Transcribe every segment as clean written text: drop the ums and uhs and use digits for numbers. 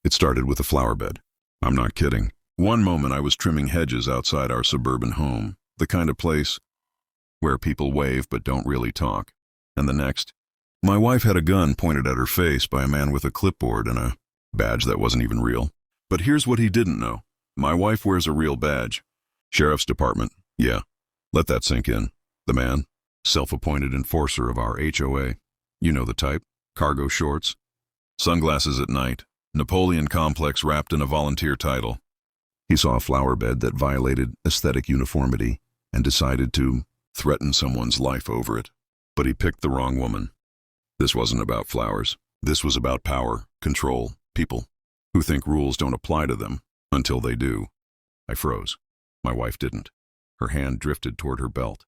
It started with a flower bed. I'm not kidding. One moment I was trimming hedges outside our suburban home, the kind of place where people wave but don't really talk. And the next, my wife had a gun pointed at her face by a man with a clipboard and a badge that wasn't even real. But here's what he didn't know. My wife wears a real badge. Sheriff's Department. Yeah, let that sink in. The man, self-appointed enforcer of our HOA. You know the type. Cargo shorts, sunglasses at night, Napoleon complex wrapped in a volunteer title. He saw a flower bed that violated aesthetic uniformity and decided to threaten someone's life over it. But he picked the wrong woman. This wasn't about flowers. This was about power, control, people who think rules don't apply to them until they do. I froze. My wife didn't. Her hand drifted toward her belt.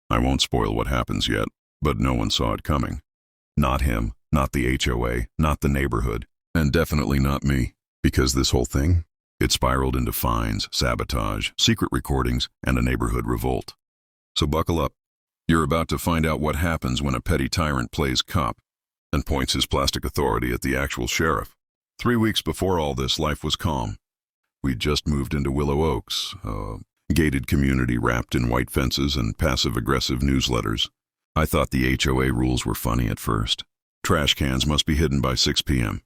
I won't spoil what happens yet, but no one saw it coming. Not him, not the HOA, not the neighborhood, and definitely not me, because this whole thing, it spiraled into fines, sabotage, secret recordings, and a neighborhood revolt. So buckle up. You're about to find out what happens when a petty tyrant plays cop and points his plastic authority at the actual sheriff. 3 weeks before all this, life was calm. We'd just moved into Willow Oaks, a gated community wrapped in white fences and passive-aggressive newsletters. I thought the HOA rules were funny at first. Trash cans must be hidden by 6 p.m.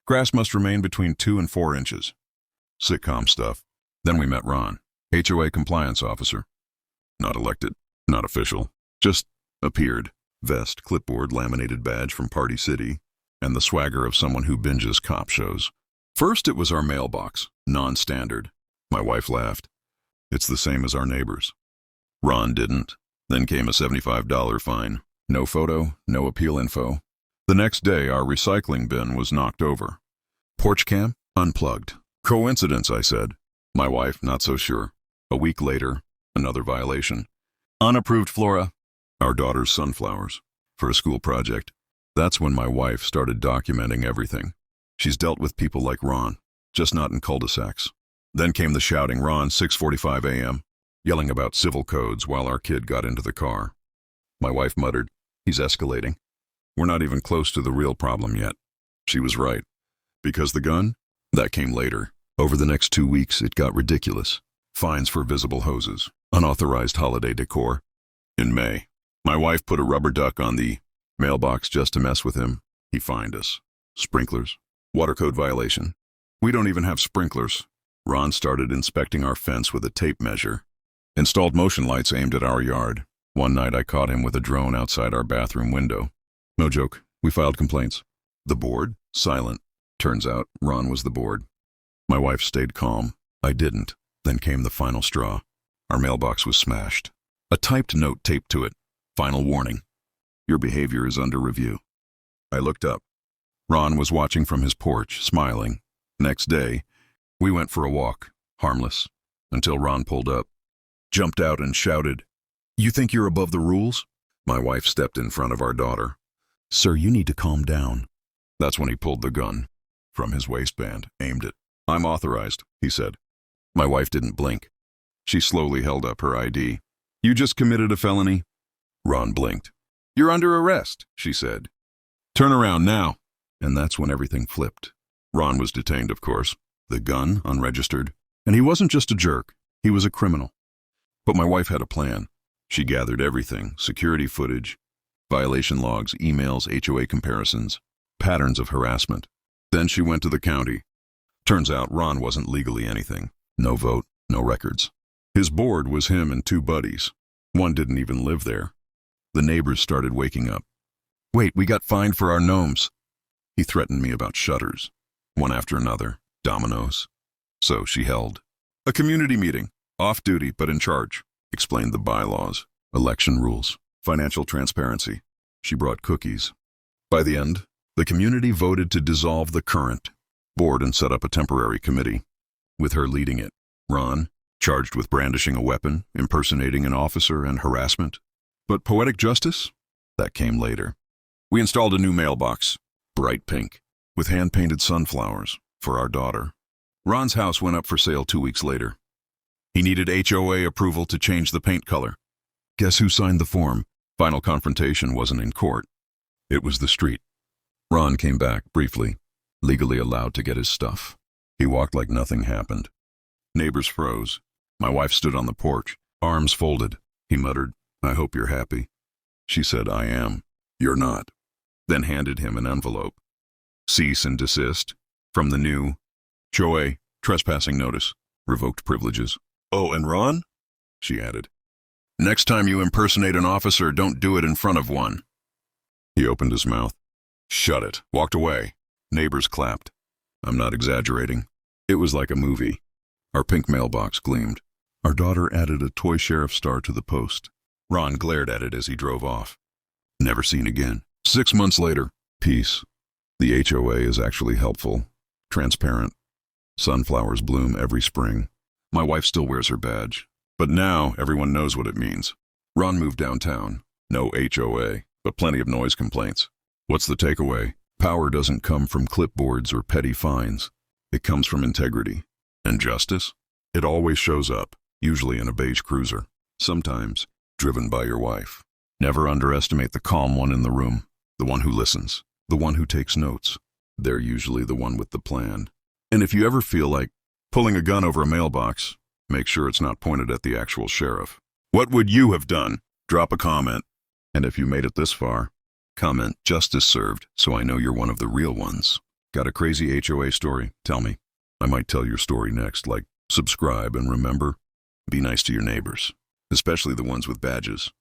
Grass must remain between 2 and 4 inches. Sitcom stuff. Then we met Ron, HOA compliance officer. Not elected, not official, just appeared. Vest, clipboard, laminated badge from Party City, and the swagger of someone who binges cop shows. First it was our mailbox, non-standard. My wife laughed. It's the same as our neighbors. Ron didn't. Then came a $75 fine. No photo, no appeal info. The next day, our recycling bin was knocked over. Porch cam? Unplugged. Coincidence, I said. My wife, not so sure. A week later, another violation. Unapproved flora. Our daughter's sunflowers. For a school project. That's when my wife started documenting everything. She's dealt with people like Ron, just not in cul-de-sacs. Then came the shouting Ron, 6:45 a.m., yelling about civil codes while our kid got into the car. My wife muttered, he's escalating. We're not even close to the real problem yet. She was right. Because the gun? That came later. Over the next 2 weeks, it got ridiculous. Fines for visible hoses, unauthorized holiday decor. In May, my wife put a rubber duck on the mailbox just to mess with him. He fined us. Sprinklers. Water code violation. We don't even have sprinklers. Ron started inspecting our fence with a tape measure. Installed motion lights aimed at our yard. One night I caught him with a drone outside our bathroom window. No joke, we filed complaints. The board? Silent. Turns out, Ron was the board. My wife stayed calm. I didn't. Then came the final straw. Our mailbox was smashed. A typed note taped to it. Final warning. Your behavior is under review. I looked up. Ron was watching from his porch, smiling. Next day, we went for a walk, harmless, until Ron pulled up. Jumped out and shouted, "You think you're above the rules?" My wife stepped in front of our daughter. "Sir, you need to calm down." That's when he pulled the gun from his waistband, aimed it. "I'm authorized," he said. My wife didn't blink. She slowly held up her ID. "You just committed a felony?" Ron blinked. "You're under arrest," she said. "Turn around now." And that's when everything flipped. Ron was detained, of course. The gun, unregistered. And he wasn't just a jerk. He was a criminal. But my wife had a plan. She gathered everything, security footage, violation logs, emails, HOA comparisons, patterns of harassment. Then she went to the county. Turns out Ron wasn't legally anything. No vote, no records. His board was him and 2 buddies. One didn't even live there. The neighbors started waking up. "Wait, we got fined for our gnomes." He threatened me about shutters, one after another, dominoes. So she held a community meeting, off duty but in charge, explained the bylaws, election rules, financial transparency. She brought cookies. By the end, the community voted to dissolve the current board and set up a temporary committee, with her leading it. Ron, charged with brandishing a weapon, impersonating an officer, and harassment. But poetic justice? That came later. We installed a new mailbox, bright pink, with hand-painted sunflowers, for our daughter. Ron's house went up for sale 2 weeks later. He needed HOA approval to change the paint color. Guess who signed the form? Final confrontation wasn't in court. It was the street. Ron came back, briefly. legally allowed to get his stuff. He walked like nothing happened. Neighbors froze. My wife stood on the porch, arms folded. He muttered, "I hope you're happy." She said, "I am." "You're not." Then handed him an envelope. Cease and desist. From the new HOA, trespassing notice, revoked privileges. "Oh, and Ron," she added, "next time you impersonate an officer, don't do it in front of one." He opened his mouth. "Shut it," walked away. Neighbors clapped. I'm not exaggerating. It was like a movie. Our pink mailbox gleamed. Our daughter added a toy sheriff star to the post. Ron glared at it as he drove off. Never seen again. 6 months later, peace. The HOA is actually helpful, transparent. Sunflowers bloom every spring. My wife still wears her badge, but now everyone knows what it means. Ron moved downtown. No HOA, but plenty of noise complaints. What's the takeaway? Power doesn't come from clipboards or petty fines. It comes from integrity. And justice? It always shows up, usually in a beige cruiser. Sometimes driven by your wife. Never underestimate the calm one in the room, the one who listens, the one who takes notes. They're usually the one with the plan. And if you ever feel like pulling a gun over a mailbox, make sure it's not pointed at the actual sheriff. What would you have done? Drop a comment. And if you made it this far, comment "Justice served," so I know you're one of the real ones. Got a crazy HOA story? Tell me. I might tell your story next. Like, subscribe, and remember, be nice to your neighbors, especially the ones with badges.